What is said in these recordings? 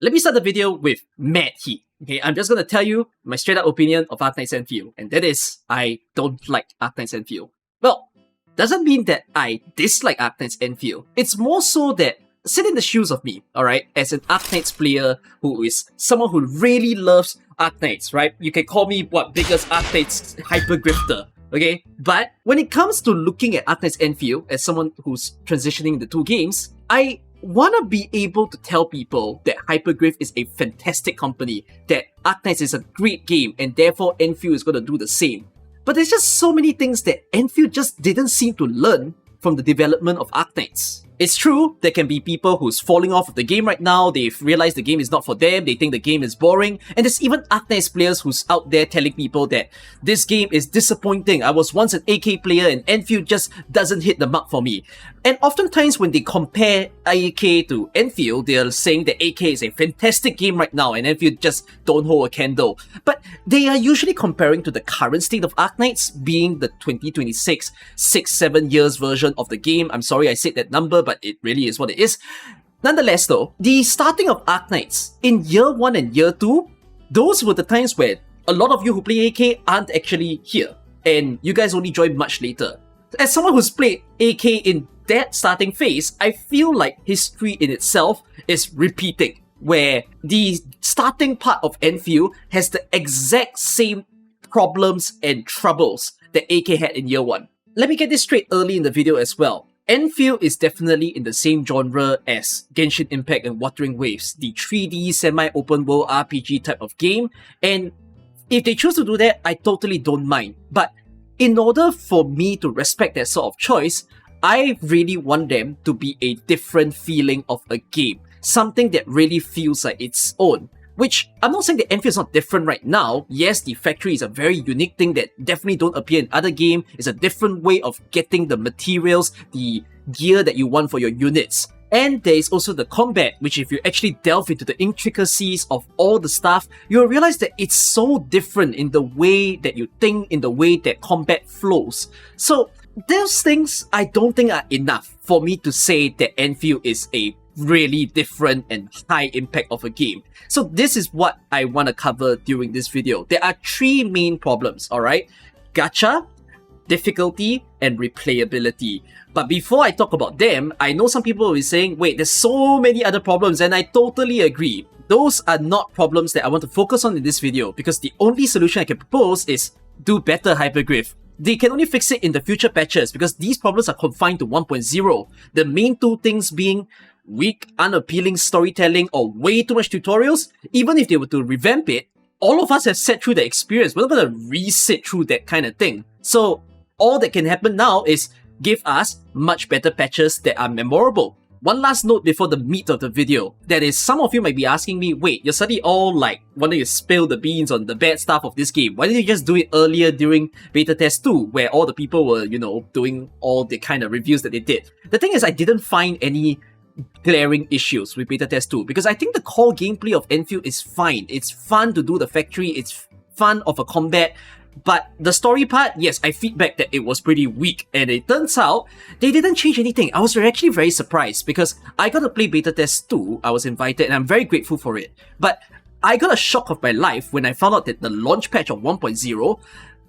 Let me start the video with mad heat. Okay, I'm just gonna tell you my straight up opinion of Arknights Endfield, and that is, I don't like Arknights Endfield. Well, doesn't mean that I dislike Arknights Endfield. It's more so that, sit in the shoes of me, alright, as an Arknights player who is someone who really loves Arknights, right? You can call me, biggest Arknights hyper-grifter, okay? But when it comes to looking at Arknights Endfield as someone who's transitioning the two games, I want to be able to tell people that Hypergriff is a fantastic company, that Arknights is a great game, and therefore Endfield is going to do the same. But there's just so many things that Endfield just didn't seem to learn from the development of Arknights. It's true, there can be people who's falling off of the game right now, they've realized the game is not for them, they think the game is boring, and there's even Arknights players who's out there telling people that this game is disappointing, I was once an AK player and Endfield just doesn't hit the mark for me. And oftentimes when they compare AK to Endfield, they're saying that AK is a fantastic game right now and Endfield just don't hold a candle. But they are usually comparing to the current state of Arknights, being the 2026, 6-7 years version of the game. I'm sorry I said that number, but it really is what it is. Nonetheless though, the starting of Arknights in year 1 and year 2, those were the times where a lot of you who play AK aren't actually here, and you guys only joined much later. As someone who's played AK in that starting phase, I feel like history in itself is repeating, where the starting part of Endfield has the exact same problems and troubles that AK had in year 1. Let me get this straight early in the video as well. Endfield is definitely in the same genre as Genshin Impact and Wuthering Waves, the 3D semi-open world RPG type of game, and if they choose to do that, I totally don't mind. But in order for me to respect that sort of choice, I really want them to be a different feeling of a game, something that really feels like its own. Which, I'm not saying that Endfield is not different right now. Yes, the factory is a very unique thing that definitely don't appear in other games. It's a different way of getting the materials, the gear that you want for your units. And there is also the combat, which if you actually delve into the intricacies of all the stuff, you'll realize that it's so different in the way that you think, in the way that combat flows. So, those things I don't think are enough for me to say that Endfield is a really different and high impact of a game. So this is what I want to cover during this video. There are 3 main problems, alright? Gacha, difficulty, and replayability. But before I talk about them, I know some people will be saying, wait, there's so many other problems, and I totally agree. Those are not problems that I want to focus on in this video, because the only solution I can propose is do better Hypergriff. They can only fix it in the future patches because these problems are confined to 1.0. The main 2 things being weak, unappealing storytelling or way too much tutorials. Even if they were to revamp it, all of us have sat through the experience. We're not going to re-sit through that kind of thing. So all that can happen now is give us much better patches that are memorable. One last note before the meat of the video, that is, some of you might be asking me, wait, you're suddenly all like, wanting to spill the beans on the bad stuff of this game. Why didn't you just do it earlier during beta test 2, where all the people were, doing all the kind of reviews that they did? The thing is, I didn't find any glaring issues with beta test 2, because I think the core gameplay of Endfield is fine. It's fun to do the factory, it's fun of a combat, but the story part, yes, I feedback that it was pretty weak, and it turns out they didn't change anything. I was actually very surprised because I got to play beta test 2, I was invited, and I'm very grateful for it. But I got a shock of my life when I found out that the launch patch of 1.0,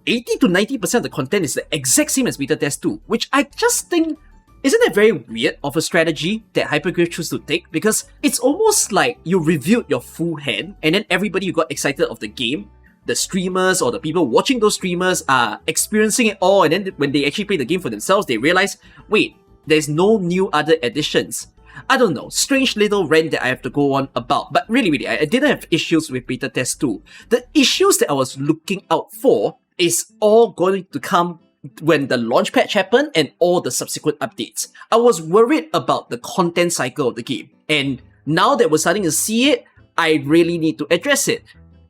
80 to 90% of the content is the exact same as beta test 2, which I just think, isn't it very weird of a strategy that Hypergriff chose to take? Because it's almost like you reviewed your full hand, and then everybody who got excited of the game, the streamers or the people watching those streamers are experiencing it all, and then when they actually play the game for themselves, they realize, wait, there's no new other additions. I don't know, strange little rant that I have to go on about, but really, I didn't have issues with beta test 2. The issues that I was looking out for is all going to come when the launch patch happened and all the subsequent updates. I was worried about the content cycle of the game, and now that we're starting to see it, I really need to address it.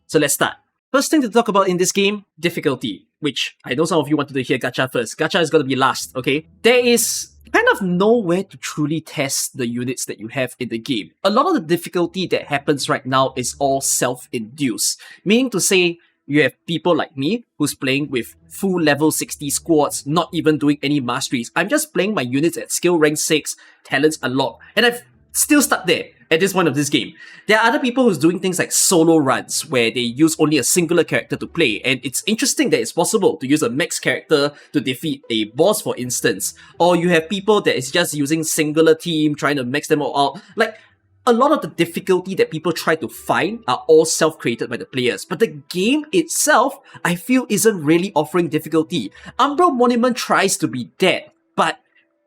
So let's start. First thing to talk about in this game, difficulty, which I know some of you wanted to hear Gacha first. Gacha is going to be last, okay? There is kind of nowhere to truly test the units that you have in the game. A lot of the difficulty that happens right now is all self-induced, meaning to say, you have people like me who's playing with full level 60 squads, not even doing any masteries. I'm just playing my units at skill rank 6, talents unlocked, and I've still stuck there. at this point of this game. There are other people who's doing things like solo runs where they use only a singular character to play, and it's interesting that it's possible to use a max character to defeat a boss, for instance. Or you have people that is just using singular team, trying to max them all out. Like, a lot of the difficulty that people try to find are all self-created by the players, but the game itself, I feel, isn't really offering difficulty. Umbral Monument tries to be that, but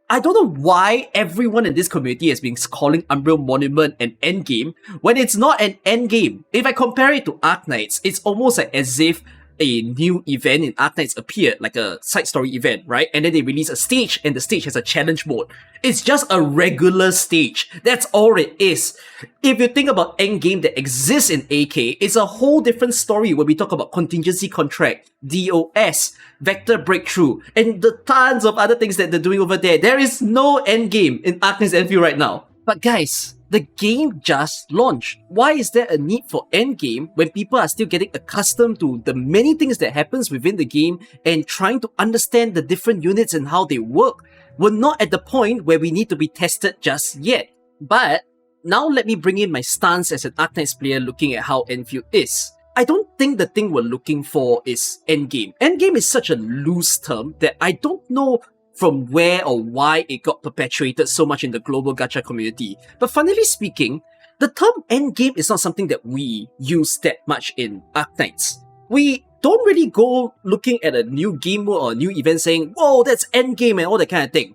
I don't know why everyone in this community has been calling Umbral Monument an endgame when it's not an endgame. If I compare it to Arknights, it's almost like as if a new event in Arknights appeared, like a side story event, right? And then they release a stage, and the stage has a challenge mode. It's just a regular stage. That's all it is. If you think about endgame that exists in AK, it's a whole different story where we talk about contingency contract, DOS, vector breakthrough, and the tons of other things that they're doing over there. There is no endgame in Arknights Endfield right now. But guys, the game just launched. Why is there a need for endgame when people are still getting accustomed to the many things that happens within the game and trying to understand the different units and how they work? We're not at the point where we need to be tested just yet. But now let me bring in my stance as an Arknights player looking at how Endfield is. I don't think the thing we're looking for is endgame. Endgame is such a loose term that I don't know from where or why it got perpetuated so much in the global gacha community. But funnily speaking, the term endgame is not something that we use that much in Arknights. We don't really go looking at a new game mode or a new event saying, whoa, that's endgame and all that kind of thing.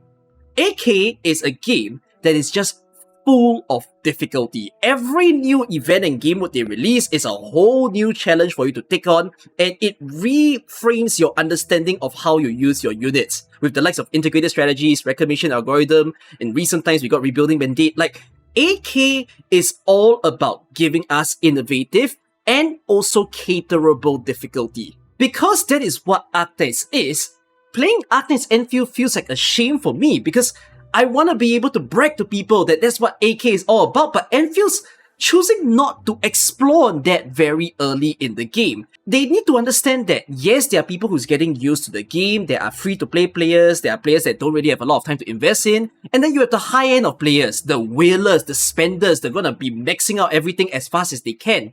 AK is a game that is just full of difficulty. Every new event and game mode they release is a whole new challenge for you to take on, and it reframes your understanding of how you use your units. With the likes of integrated strategies, reclamation algorithm, in recent times we got rebuilding mandate. Like, AK is all about giving us innovative and also caterable difficulty. Because that is what Arknights is, playing Arknights Endfield feels like a shame for me because I want to be able to brag to people that that's what AK is all about, but Enfield's choosing not to explore that very early in the game. They need to understand that, yes, there are people who's getting used to the game, there are free-to-play players, there are players that don't really have a lot of time to invest in, and then you have the high end of players, the whalers, the spenders, they're gonna be maxing out everything as fast as they can.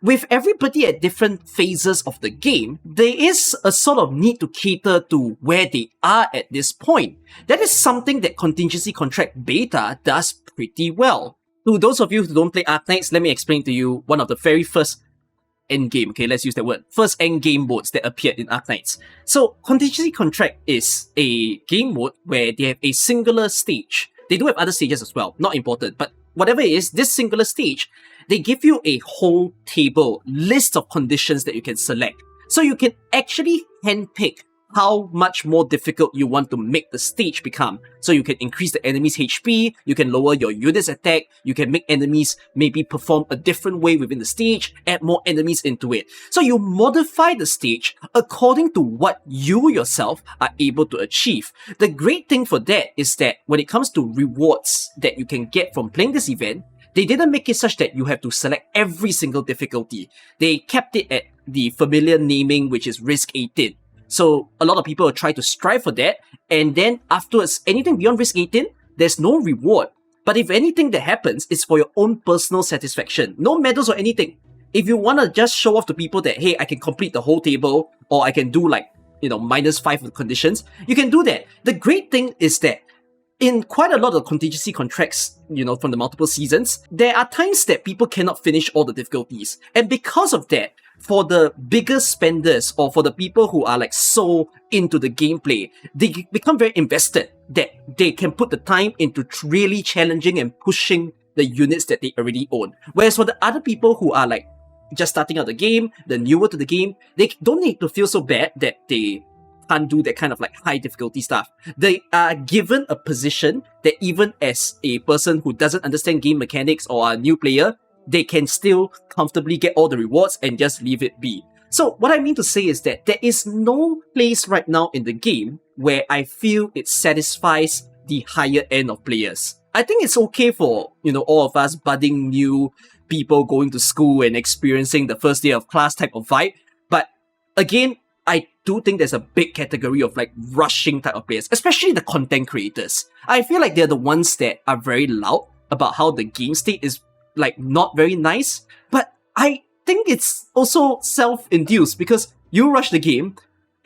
With everybody at different phases of the game, there is a sort of need to cater to where they are at this point. That is something that Contingency Contract Beta does pretty well. To those of you who don't play Arknights, let me explain to you one of the very first endgame, okay, let's use that word, first endgame modes that appeared in Arknights. So, Contingency Contract is a game mode where they have a singular stage. They do have other stages as well, not important, but whatever it is, this singular stage, they give you a whole table, list of conditions that you can select. So you can actually handpick how much more difficult you want to make the stage become. So you can increase the enemy's HP, you can lower your unit's attack, you can make enemies maybe perform a different way within the stage, add more enemies into it. So you modify the stage according to what you yourself are able to achieve. The great thing for that is that when it comes to rewards that you can get from playing this event, they didn't make it such that you have to select every single difficulty. They kept it at the familiar naming, which is Risk 18. So a lot of people try to strive for that, and then afterwards, anything beyond Risk 18, there's no reward. But if anything that happens, it's for your own personal satisfaction. No medals or anything. If you want to just show off to people that, hey, I can complete the whole table, or I can do like, -5 of conditions, you can do that. The great thing is that in quite a lot of contingency contracts, from the multiple seasons, there are times that people cannot finish all the difficulties. And because of that, for the bigger spenders or for the people who are like so into the gameplay, they become very invested that they can put the time into really challenging and pushing the units that they already own. Whereas for the other people who are like just starting out the game, the newer to the game, they don't need to feel so bad that they can't do that kind of like high difficulty stuff. They are given a position that even as a person who doesn't understand game mechanics or a new player, they can still comfortably get all the rewards and just leave it be. So what I mean to say is that there is no place right now in the game where I feel it satisfies the higher end of players. I think it's okay for, all of us budding new people going to school and experiencing the first day of class type of vibe. But again, I do think there's a big category of like rushing type of players, especially the content creators. I feel like they're the ones that are very loud about how the game state is like not very nice, but I think it's also self-induced because you rush the game.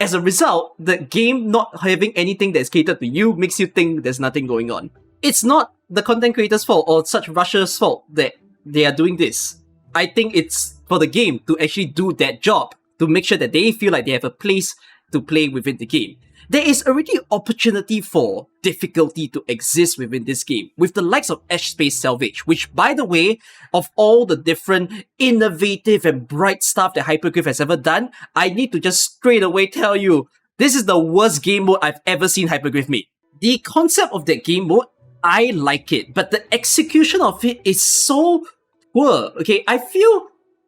As a result, the game not having anything that's catered to you makes you think there's nothing going on. It's not the content creator's fault or such rushers' fault that they are doing this. I think it's for the game to actually do that job, to make sure that they feel like they have a place to play within the game. There is already opportunity for difficulty to exist within this game, with the likes of Edge Space Salvage, which, by the way, of all the different innovative and bright stuff that Hyperglyph has ever done, I need to just straight away tell you, this is the worst game mode I've ever seen Hyperglyph make. The concept of that game mode, I like it, but the execution of it is so poor. Okay, I feel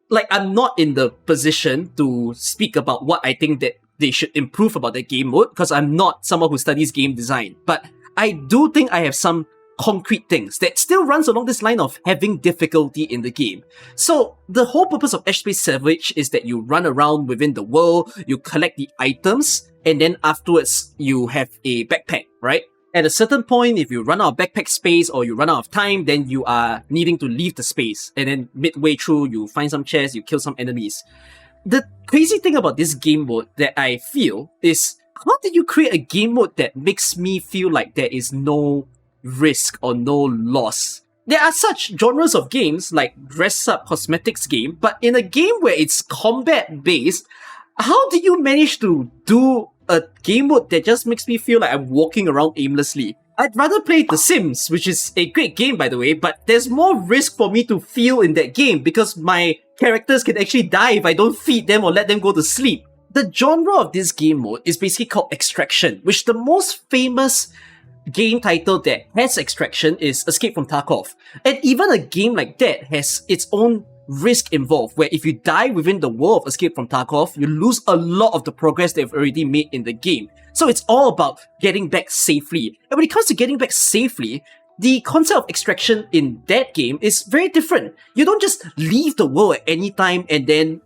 like I'm not in the position to speak about what I think that they should improve about the game mode, because I'm not someone who studies game design. But I do think I have some concrete things that still runs along this line of having difficulty in the game. So the whole purpose of Edge Space Salvage is that you run around within the world, you collect the items, and then afterwards you have a backpack, right? At a certain point, if you run out of backpack space or you run out of time, then you are needing to leave the space. And then midway through, you find some chests, you kill some enemies. The crazy thing about this game mode that I feel is, how did you create a game mode that makes me feel like there is no risk or no loss? There are such genres of games like dress-up cosmetics game, but in a game where it's combat-based, how did you manage to do a game mode that just makes me feel like I'm walking around aimlessly? I'd rather play The Sims, which is a great game by the way, but there's more risk for me to feel in that game because my characters can actually die if I don't feed them or let them go to sleep. The genre of this game mode is basically called Extraction, which the most famous game title that has Extraction is Escape from Tarkov. And even a game like that has its own risk involved, where if you die within the world of Escape from Tarkov, you lose a lot of the progress they've already made in the game. So it's all about getting back safely. And when it comes to getting back safely, the concept of extraction in that game is very different. You don't just leave the world at any time and then,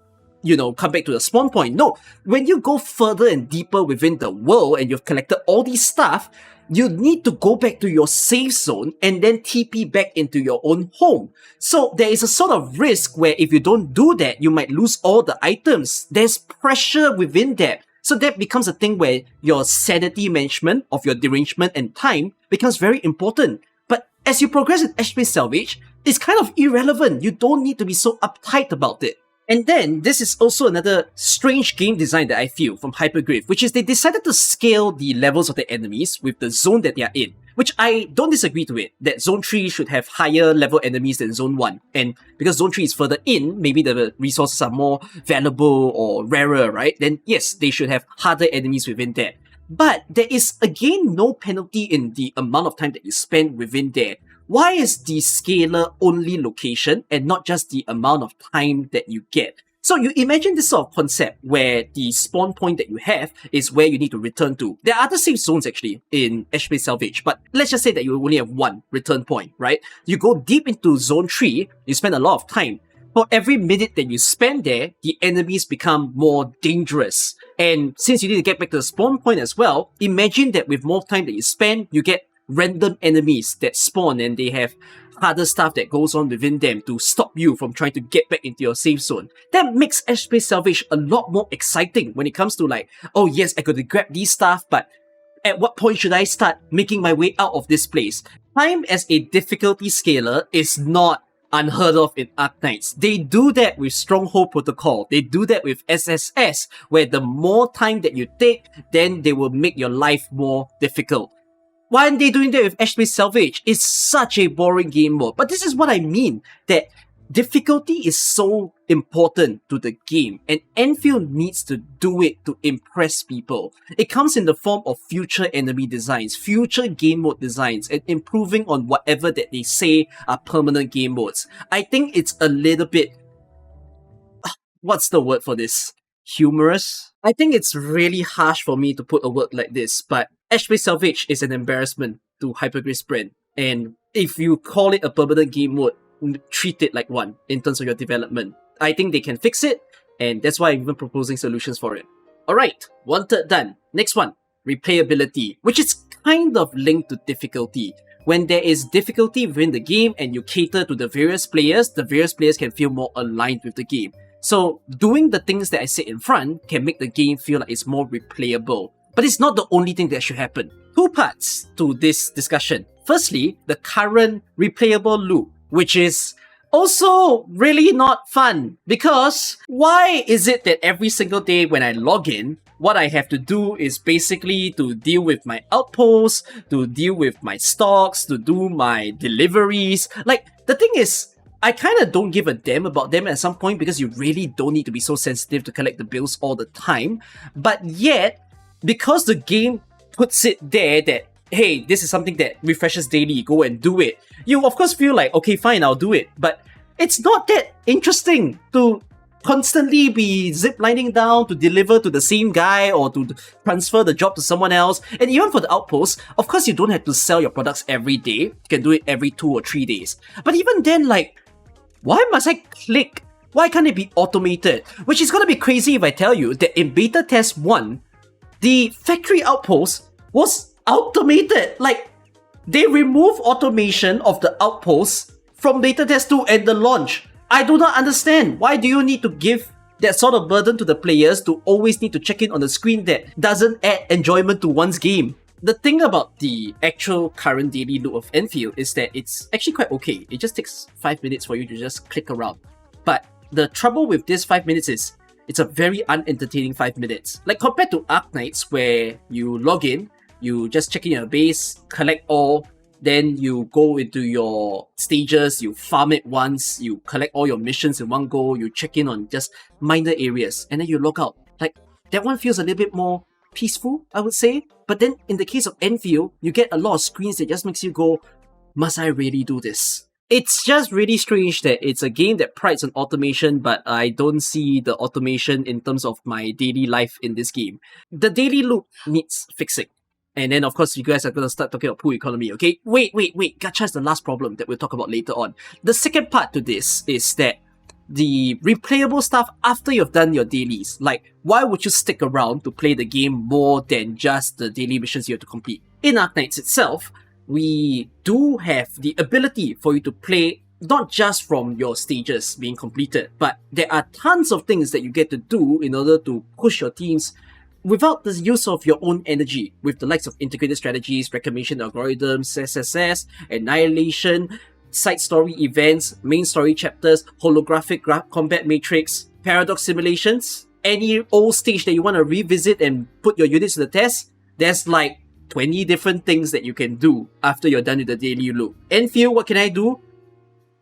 come back to the spawn point. No, when you go further and deeper within the world and you've collected all these stuff, you need to go back to your safe zone and then TP back into your own home. So there is a sort of risk where if you don't do that, you might lose all the items. There's pressure within that. So that becomes a thing where your sanity management of your derangement and time becomes very important. But as you progress in Edge Space Salvage, it's kind of irrelevant. You don't need to be so uptight about it. And then, this is also another strange game design that I feel from Hyperglyph, which is they decided to scale the levels of the enemies with the zone that they are in, which I don't disagree to it, that Zone 3 should have higher level enemies than Zone 1. And because Zone 3 is further in, maybe the resources are more valuable or rarer, right? Then yes, they should have harder enemies within that. But there is, again, no penalty in the amount of time that you spend within there. Why is the scalar only location and not just the amount of time that you get? So you imagine this sort of concept where the spawn point that you have is where you need to return to. There are other safe zones actually in Edge Space Salvage, but let's just say that you only have one return point, right? You go deep into Zone 3, you spend a lot of time. For every minute that you spend there, the enemies become more dangerous. And since you need to get back to the spawn point as well, imagine that with more time that you spend, you get random enemies that spawn and they have harder stuff that goes on within them to stop you from trying to get back into your safe zone. That makes Edge Space Salvage a lot more exciting when it comes to like, oh yes, I got to grab these stuff, but at what point should I start making my way out of this place? Time as a difficulty scaler is not unheard of in Arknights. They do that with Stronghold Protocol. They do that with SSS, where the more time that you take, then they will make your life more difficult. Why aren't they doing that with Edge Space Salvage? It's such a boring game mode. But this is what I mean, that difficulty is so important to the game, and Endfield needs to do it to impress people. It comes in the form of future enemy designs, future game mode designs, and improving on whatever that they say are permanent game modes. I think it's a little bit... what's the word for this? Humorous? I think it's really harsh for me to put a word like this, but Edge Space Salvage is an embarrassment to Hyperglyph's brand. And if you call it a permanent game mode, treat it like one in terms of your development. I think they can fix it, and that's why I'm even proposing solutions for it. Alright, 1/3 done. Next one, replayability, which is kind of linked to difficulty, when there is difficulty within the game and you cater to the various players can feel more aligned with the game. So doing the things that I said in front can make the game feel like it's more replayable. But it's not the only thing that should happen. Two parts to this discussion. Firstly, the current replayable loop, which is also really not fun, because why is it that every single day when I log in, what I have to do is basically to deal with my outposts, to deal with my stocks, to do my deliveries. Like, the thing is, I kind of don't give a damn about them at some point because you really don't need to be so sensitive to collect the bills all the time. But yet, because the game puts it there that, hey, this is something that refreshes daily, go and do it, you of course feel like, okay, fine, I'll do it. But it's not that interesting to constantly be ziplining down to deliver to the same guy or to transfer the job to someone else. And even for the outposts, of course you don't have to sell your products every day. You can do it every 2 or 3 days. But even then, like, why must I click? Why can't it be automated? Which is gonna be crazy if I tell you that in beta test 1, the factory outpost was automated. Like, they remove automation of the outposts from beta test 2 and the launch. I do not understand. Why do you need to give that sort of burden to the players to always need to check in on the screen that doesn't add enjoyment to one's game? The thing about the actual current daily loop of Endfield is that it's actually quite okay. It just takes 5 minutes for you to just click around. But the trouble with this 5 minutes is it's a very unentertaining 5 minutes. Like compared to Arknights, where you log in, you just check in your base, collect all, then you go into your stages, you farm it once, you collect all your missions in one go, you check in on just minor areas, and then you log out. Like, that one feels a little bit more peaceful, I would say. But then in the case of Endfield, you get a lot of screens that just makes you go, must I really do this? It's just really strange that it's a game that prides on automation, but I don't see the automation in terms of my daily life in this game. The daily loop needs fixing. And then, of course, you guys are going to start talking about pool economy, okay? Wait. Gacha is the last problem that we'll talk about later on. The second part to this is that the replayable stuff after you've done your dailies. Like, why would you stick around to play the game more than just the daily missions you have to complete? In Arknights itself, we do have the ability for you to play not just from your stages being completed, but there are tons of things that you get to do in order to push your teams without the use of your own energy, with the likes of integrated strategies, reclamation algorithms, SSS, annihilation, side story events, main story chapters, holographic combat matrix, paradox simulations. Any old stage that you want to revisit and put your units to the test, there's like 20 different things that you can do after you're done with the daily loop. Endfield, what can I do?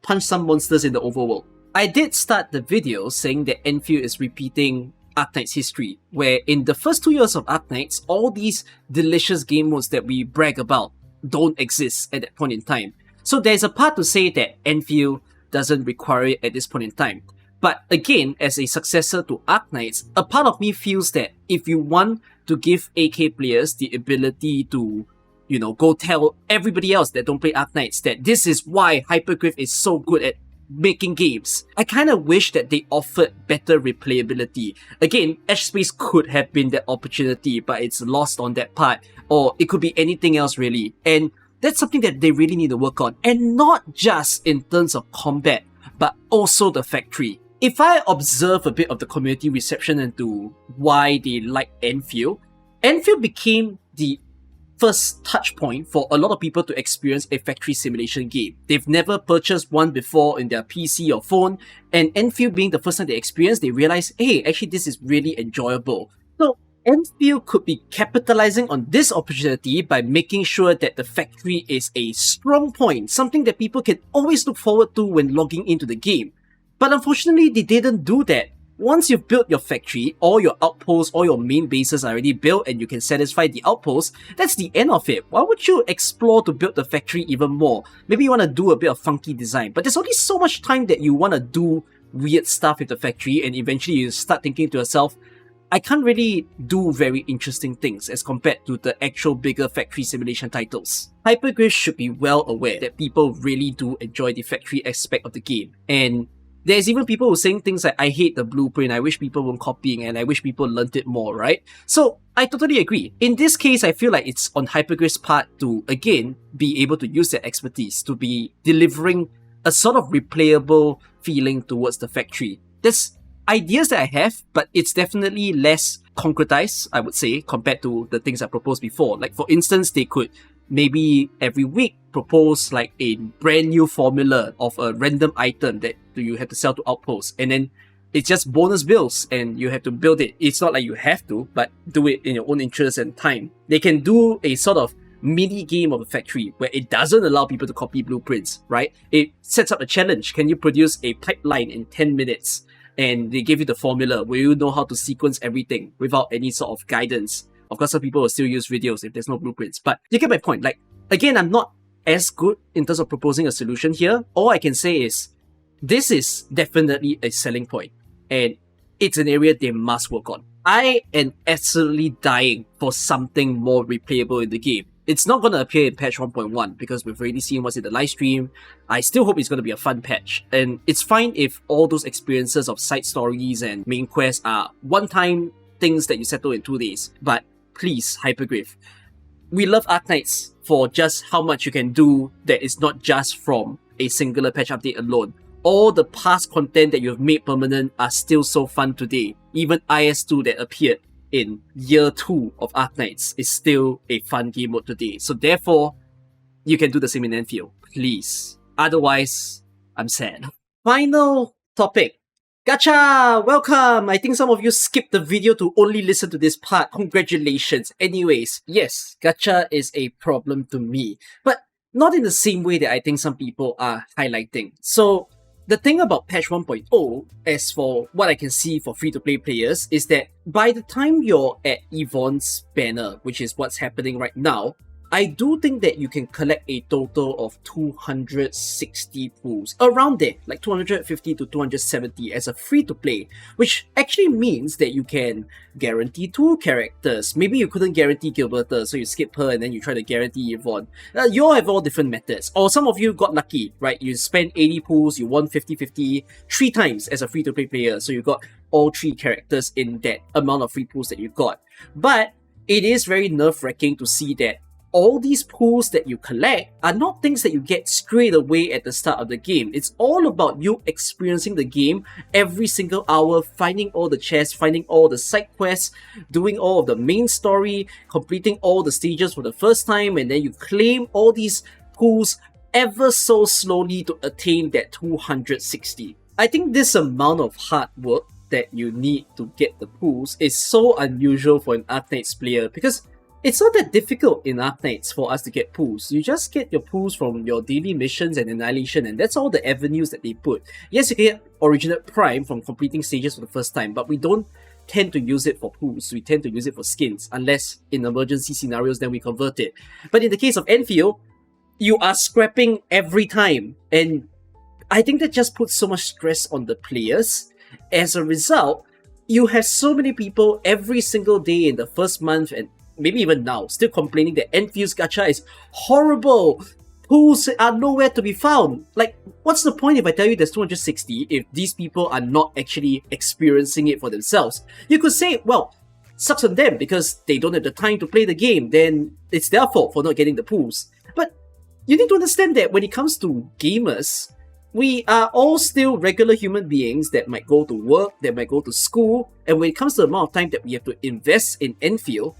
Punch some monsters in the overworld. I did start the video saying that Endfield is repeating Arknights history, where in the first 2 years of Arknights, all these delicious game modes that we brag about don't exist at that point in time. So there's a part to say that Endfield doesn't require it at this point in time. But again, as a successor to Arknights, a part of me feels that if you want to give AK players the ability to, go tell everybody else that don't play Arknights that this is why Hyperglyph is so good at making games, I kind of wish that they offered better replayability. Again, Edge Space could have been that opportunity, but it's lost on that part. Or it could be anything else really. And that's something that they really need to work on. And not just in terms of combat, but also the factory. If I observe a bit of the community reception into why they like Endfield, Endfield became the first touch point for a lot of people to experience a factory simulation game. They've never purchased one before in their PC or phone, and Endfield being the first time they experienced, they realized, hey, actually this is really enjoyable. So Endfield could be capitalizing on this opportunity by making sure that the factory is a strong point, something that people can always look forward to when logging into the game. But unfortunately, they didn't do that. Once you've built your factory, all your outposts, all your main bases are already built and you can satisfy the outposts, that's the end of it. Why would you explore to build the factory even more? Maybe you want to do a bit of funky design, but there's only so much time that you want to do weird stuff with the factory, and eventually you start thinking to yourself, I can't really do very interesting things as compared to the actual bigger factory simulation titles. Hyperglyph should be well aware that people really do enjoy the factory aspect of the game, and There's even people who are saying things like, I hate the blueprint, I wish people weren't copying, and I wish people learned it more, right? So I totally agree. In this case, I feel like it's on Hypergriff's part to, again, be able to use their expertise to be delivering a sort of replayable feeling towards the factory. There's ideas that I have, but it's definitely less concretized, I would say, compared to the things I proposed before. Like, for instance, they could maybe every week propose like a brand new formula of a random item that you have to sell to outposts, and then it's just bonus builds and you have to build it. It's not like you have to, but do it in your own interest and time. They can do a sort of mini game of a factory where it doesn't allow people to copy blueprints, right? It sets up a challenge. Can you produce a pipeline in 10 minutes? And they give you the formula where you know how to sequence everything without any sort of guidance. Of course, some people will still use videos if there's no blueprints, but you get my point. Like, again, I'm not as good in terms of proposing a solution here. All I can say is, this is definitely a selling point, and it's an area they must work on. I am absolutely dying for something more replayable in the game. It's not going to appear in patch 1.1 because we've already seen what's in the live stream. I still hope it's going to be a fun patch. And it's fine if all those experiences of side stories and main quests are one-time things that you settle in 2 days. But please, Hypergriff, we love Arknights for just how much you can do that is not just from a singular patch update alone. All the past content that you have made permanent are still so fun today. Even IS2 that appeared in year 2 of Arknights is still a fun game mode today. So therefore, you can do the same in Endfield, please. Otherwise, I'm sad. Final topic. Gacha! Welcome! I think some of you skipped the video to only listen to this part. Congratulations. Anyways, yes, Gacha is a problem to me. But not in the same way that I think some people are highlighting. So, the thing about patch 1.0, as for what I can see for free-to-play players, is that by the time you're at Yvonne's banner, which is what's happening right now, I do think that you can collect a total of 260 pools, around there, like 250 to 270 as a free-to-play, which actually means that you can guarantee 2 characters. Maybe you couldn't guarantee Gilberta, so you skip her and then you try to guarantee Yvonne. You all have all different methods. Or some of you got lucky, right? You spent 80 pools, you won 50-50 3 times as a free-to-play player, so you got all 3 characters in that amount of free pools that you got. But it is very nerve-wracking to see that all these pools that you collect are not things that you get straight away at the start of the game. It's all about you experiencing the game every single hour, finding all the chests, finding all the side quests, doing all of the main story, completing all the stages for the first time, and then you claim all these pools ever so slowly to attain that 260. I think this amount of hard work that you need to get the pools is so unusual for an Arknights player, because it's not that difficult in Arknights for us to get pools. You just get your pools from your daily missions and Annihilation, and that's all the avenues that they put. Yes, you can get Originate Prime from completing stages for the first time, but we don't tend to use it for pools. We tend to use it for skins, unless in emergency scenarios then we convert it. But in the case of Endfield, you are scrapping every time, and I think that just puts so much stress on the players. As a result, you have so many people every single day in the first month and maybe even now, still complaining that Enfield's gacha is horrible. Pools are nowhere to be found. Like, what's the point if I tell you there's 260 if these people are not actually experiencing it for themselves? You could say, well, sucks on them because they don't have the time to play the game, then it's their fault for not getting the pools. But you need to understand that when it comes to gamers, we are all still regular human beings that might go to work, that might go to school, and when it comes to the amount of time that we have to invest in Endfield,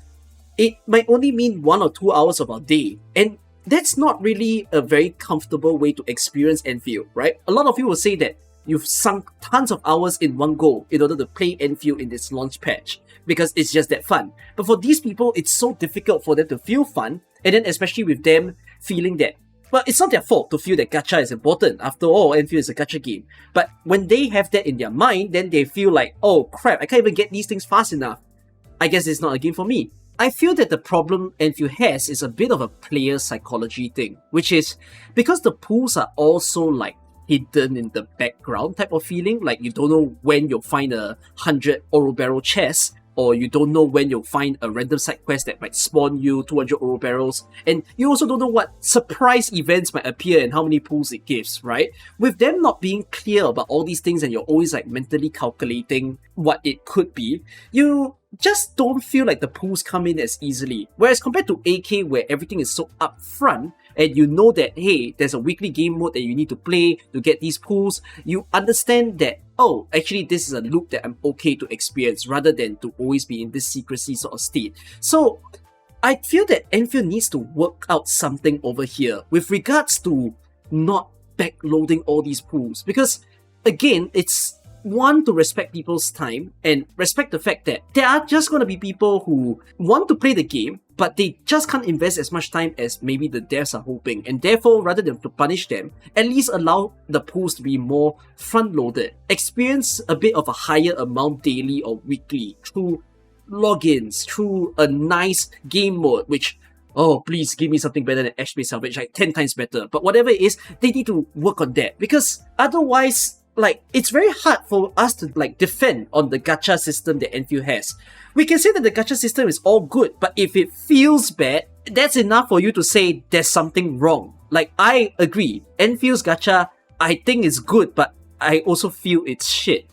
it might only mean 1 or 2 hours of our day. And that's not really a very comfortable way to experience Endfield, right? A lot of you will say that you've sunk tons of hours in one go in order to play Endfield in this launch patch because it's just that fun. But for these people, it's so difficult for them to feel fun, and then especially with them feeling that, well, it's not their fault to feel that gacha is important. After all, Endfield is a gacha game. But when they have that in their mind, then they feel like, oh crap, I can't even get these things fast enough. I guess it's not a game for me. I feel that the problem Endfield has is a bit of a player psychology thing, which is because the pools are also like hidden in the background type of feeling, like you don't know when you'll find 100 Ourobarrow chests. or you don't know when you'll find a random side quest that might spawn you 200 oro barrels, and you also don't know what surprise events might appear and how many pulls it gives, right? With them not being clear about all these things and you're always like mentally calculating what it could be, you just don't feel like the pulls come in as easily. Whereas compared to AK, where everything is so upfront, and you know that, hey, there's a weekly game mode that you need to play to get these pulls, you understand that, oh, actually this is a loop that I'm okay to experience, rather than to always be in this secrecy sort of state. So I feel that Endfield needs to work out something over here with regards to not backloading all these pools, because again, it's one, to respect people's time and respect the fact that there are just going to be people who want to play the game, but they just can't invest as much time as maybe the devs are hoping, and therefore, rather than to punish them, at least allow the pools to be more front-loaded. Experience a bit of a higher amount daily or weekly through logins, through a nice game mode, which, oh, please give me something better than HP Salvage, like 10 times better. But whatever it is, they need to work on that, because otherwise, like, it's very hard for us to like defend on the gacha system that Endfield has. We can say that the gacha system is all good, but if it feels bad, that's enough for you to say there's something wrong. Like, I agree, Enfield's gacha, I think is good, but I also feel it's shit.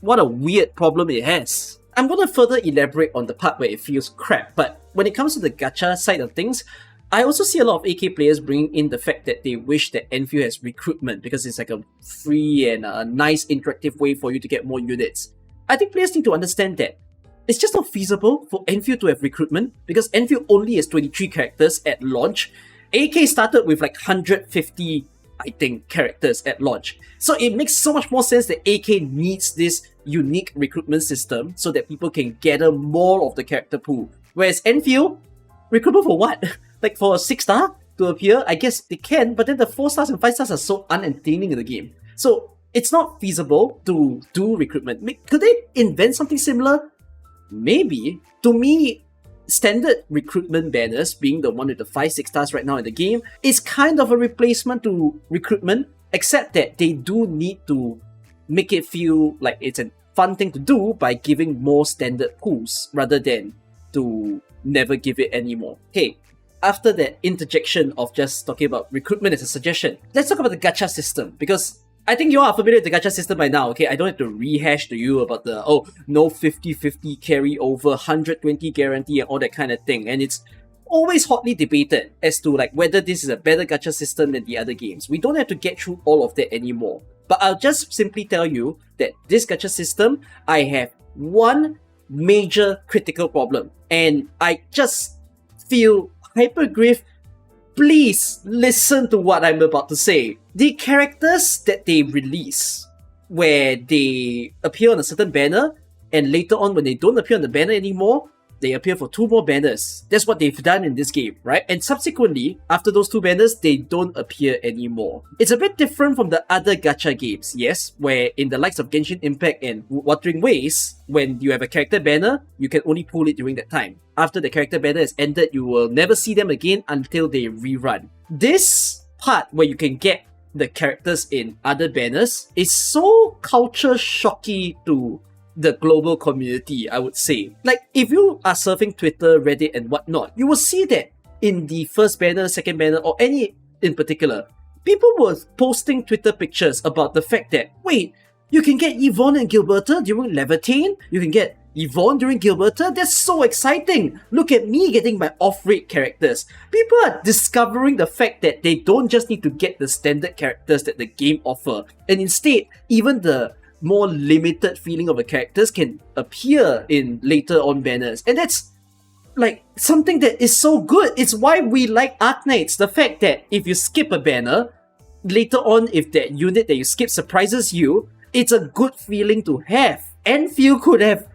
What a weird problem it has. I'm gonna further elaborate on the part where it feels crap, but when it comes to the gacha side of things, I also see a lot of AK players bringing in the fact that they wish that Endfield has recruitment, because it's like a free and a nice interactive way for you to get more units. I think players need to understand that it's just not feasible for Endfield to have recruitment, because Endfield only has 23 characters at launch. AK started with like 150, I think, characters at launch. So it makes so much more sense that AK needs this unique recruitment system so that people can gather more of the character pool. Whereas Endfield, recruitment for what? Like for a 6-star to appear, I guess they can, but then the 4 stars and 5 stars are so unentertaining in the game. So it's not feasible to do recruitment. Could they invent something similar? Maybe. To me, standard recruitment banners, being the one with the 5-6 stars right now in the game, is kind of a replacement to recruitment, except that they do need to make it feel like it's a fun thing to do by giving more standard pools rather than to never give it anymore. Hey, after that interjection of just talking about recruitment as a suggestion, let's talk about the gacha system, because I think you are familiar with the gacha system by now, okay? I don't have to rehash to you about the, no 50-50 carry over, 120 guarantee and all that kind of thing, and it's always hotly debated as to like whether this is a better gacha system than the other games. We don't have to get through all of that anymore, but I'll just simply tell you that this gacha system, I have one major critical problem, and I just feel, Hypergriff, please listen to what I'm about to say. The characters that they release, where they appear on a certain banner, and later on when they don't appear on the banner anymore, they appear for 2 more banners. That's what they've done in this game, right? And subsequently, after those 2 banners, they don't appear anymore. It's a bit different from the other gacha games, yes, where in the likes of Genshin Impact and Wuthering Waves, when you have a character banner, you can only pull it during that time. After the character banner is ended, you will never see them again until they rerun. This part where you can get the characters in other banners is so culture shocky to the global community, I would say. Like, if you are surfing Twitter, Reddit and whatnot, you will see that in the first banner, second banner, or any in particular, people were posting Twitter pictures about the fact that, wait, you can get Yvonne and Gilberta during Levitane? You can get Yvonne during Gilberta? That's so exciting! Look at me getting my off-rate characters. People are discovering the fact that they don't just need to get the standard characters that the game offer, and instead, even the more limited feeling of the characters can appear in later on banners. And that's like something that is so good. It's why we like Arknights. The fact that if you skip a banner, later on if that unit that you skip surprises you, it's a good feeling to have. Endfield could have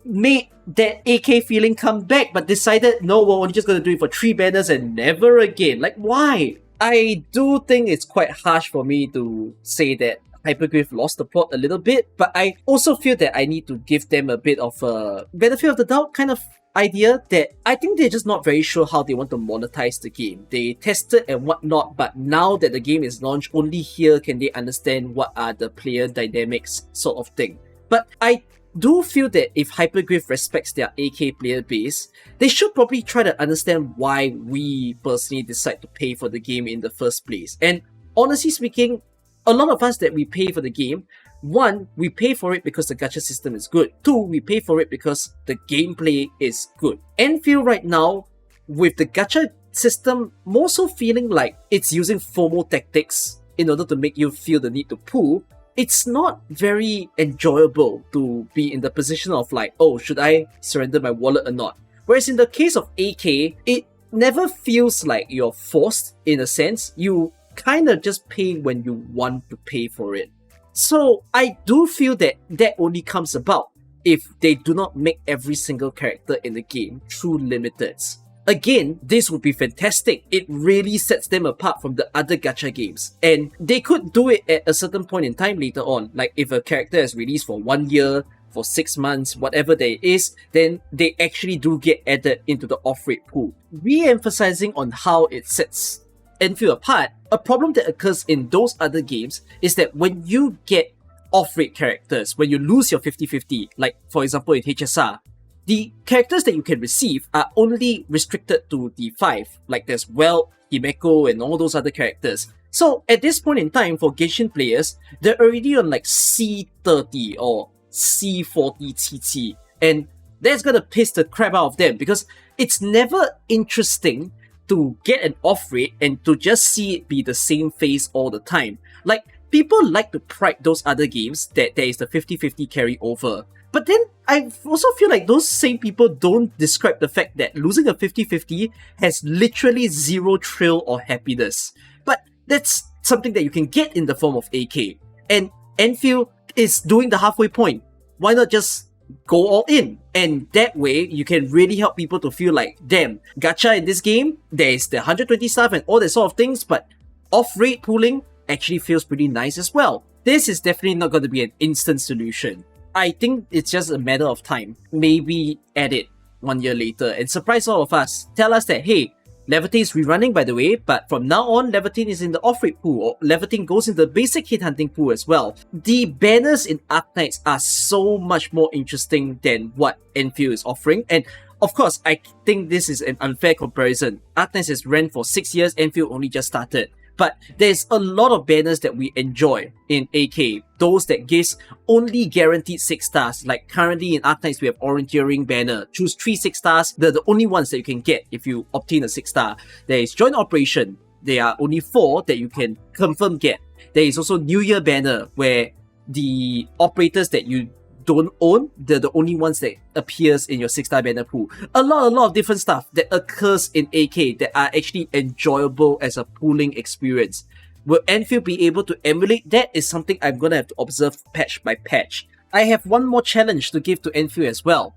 made that AK feeling come back, but decided, no, we're only just going to do it for 3 banners and never again. Like, why? I do think it's quite harsh for me to say that Hypergriff lost the plot a little bit, but I also feel that I need to give them a bit of a benefit of the doubt kind of idea, that I think they're just not very sure how they want to monetize the game. They tested and whatnot, but now that the game is launched, only here can they understand what are the player dynamics sort of thing. But I do feel that if Hyperglyph respects their AK player base, they should probably try to understand why we personally decide to pay for the game in the first place. And honestly speaking, a lot of us that we pay for the game, one, we pay for it because the gacha system is good. Two, we pay for it because the gameplay is good. Endfield right now, with the gacha system more so feeling like it's using FOMO tactics in order to make you feel the need to pull, it's not very enjoyable to be in the position of like, oh, should I surrender my wallet or not? Whereas in the case of AK, it never feels like you're forced in a sense. You kind of just pay when you want to pay for it. So I do feel that that only comes about if they do not make every single character in the game true limiteds. Again, this would be fantastic. It really sets them apart from the other gacha games. And they could do it at a certain point in time later on. Like if a character is released for 1 year, for 6 months, whatever that is, then they actually do get added into the off-rate pool. Re-emphasizing on how it sets Endfield apart, a problem that occurs in those other games is that when you get off-rate characters, when you lose your 50-50, like for example in HSR, the characters that you can receive are only restricted to the 5, like there's Himeko and all those other characters. So at this point in time for Genshin players, they're already on like C30 or C40 TT, and that's gonna piss the crap out of them because it's never interesting to get an off rate and to just see it be the same face all the time. Like, people like to pride those other games that there is the 50-50 carry over. But then I also feel like those same people don't describe the fact that losing a 50-50 has literally zero thrill or happiness. But that's something that you can get in the form of AK. And Endfield is doing the halfway point. Why not just go all in? And that way, you can really help people to feel like, damn, gacha in this game, there's the 120 stuff and all that sort of things, but off-rate pooling actually feels pretty nice as well. This is definitely not going to be an instant solution. I think it's just a matter of time. Maybe add it 1 year later and surprise all of us. Tell us that, hey, Levitine is rerunning by the way, but from now on, Levitine is in the off-rate pool, or Levitine goes in the basic hit hunting pool as well. The banners in Arknights are so much more interesting than what Endfield is offering, and of course, I think this is an unfair comparison. Arknights has ran for 6 years, Endfield only just started. But there's a lot of banners that we enjoy in AK. Those that gives only guaranteed 6 stars. Like currently in Arknights, we have Orange Earring banner. Choose 3 6 stars. They're the only ones that you can get if you obtain a 6 star. There is Joint Operation. There are only 4 that you can confirm get. There is also New Year banner where the operators that you don't own, they're the only ones that appears in your 6-star banner pool. A lot of different stuff that occurs in AK that are actually enjoyable as a pooling experience. Will Endfield be able to emulate that is something I'm gonna have to observe patch by patch. I have one more challenge to give to Endfield as well.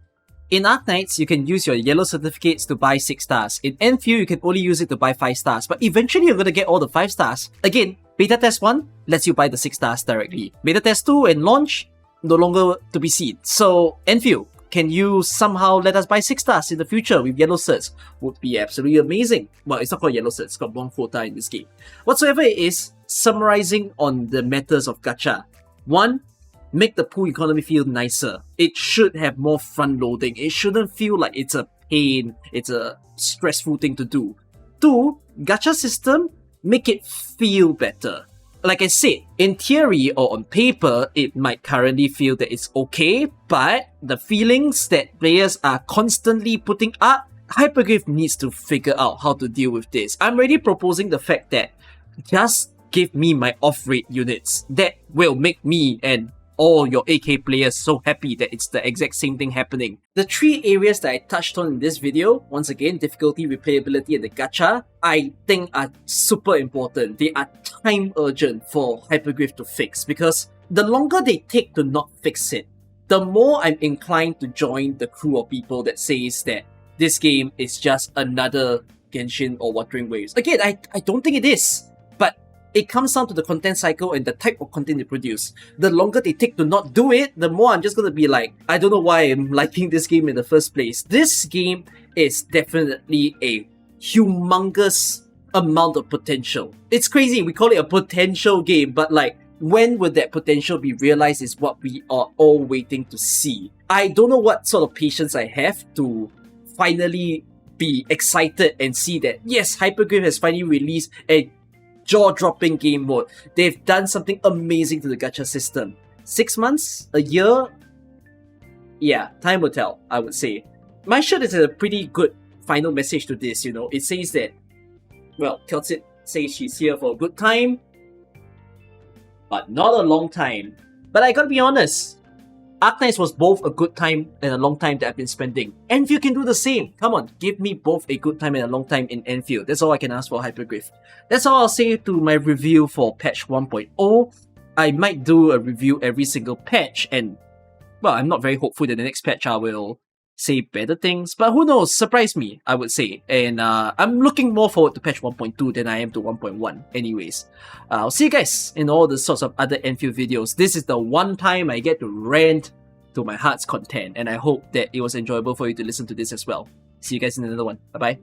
In Arknights, you can use your yellow certificates to buy 6 stars. In Endfield, you can only use it to buy 5 stars, but eventually you're gonna get all the 5 stars. Again, Beta Test 1 lets you buy the 6 stars directly. Beta Test 2 and launch, no longer to be seen. So, Endfield, can you somehow let us buy 6 stars in the future with yellow certs? Would be absolutely amazing. Well, it's not called yellow certs, it's got one quota in this game. Whatsoever it is, summarizing on the matters of gacha. 1, make the pool economy feel nicer. It should have more front loading. It shouldn't feel like it's a pain, it's a stressful thing to do. 2, gacha system, make it feel better. Like I said, in theory or on paper, it might currently feel that it's okay, but the feelings that players are constantly putting up, Hyperglyph needs to figure out how to deal with this. I'm already proposing the fact that just give me my off-rate units. That will make me and all your AK players so happy that it's the exact same thing happening. The 3 areas that I touched on in this video, once again, difficulty, replayability, and the gacha, I think are super important. They are time urgent for Hyperglyph to fix, because the longer they take to not fix it, the more I'm inclined to join the crew of people that says that this game is just another Genshin or Wuthering Waves. Again, I don't think it is. It comes down to the content cycle and the type of content they produce. The longer they take to not do it, the more I'm just gonna be like, I don't know why I'm liking this game in the first place. This game is definitely a humongous amount of potential. It's crazy, we call it a potential game, but like, when will that potential be realized is what we are all waiting to see. I don't know what sort of patience I have to finally be excited and see that, yes, Hypergrave has finally released a jaw-dropping game mode. They've done something amazing to the gacha system. 6 months? A year? Yeah, time will tell, I would say. My shirt is a pretty good final message to this, you know. It says that, well, Kelsit says she's here for a good time, but not a long time. But I gotta be honest, Arknights was both a good time and a long time that I've been spending. Endfield can do the same. Come on, give me both a good time and a long time in Endfield. That's all I can ask for Hypergrave. That's all I'll say to my review for patch 1.0. I might do a review every single patch, and well, I'm not very hopeful that the next patch I will say better things, but who knows, surprise me, I would say. And I'm looking more forward to patch 1.2 than I am to 1.1 anyways. I'll see you guys in all the sorts of other Endfield videos. This is the one time I get to rant to my heart's content, and I hope that it was enjoyable for you to listen to this as well. See you guys in another one. Bye bye.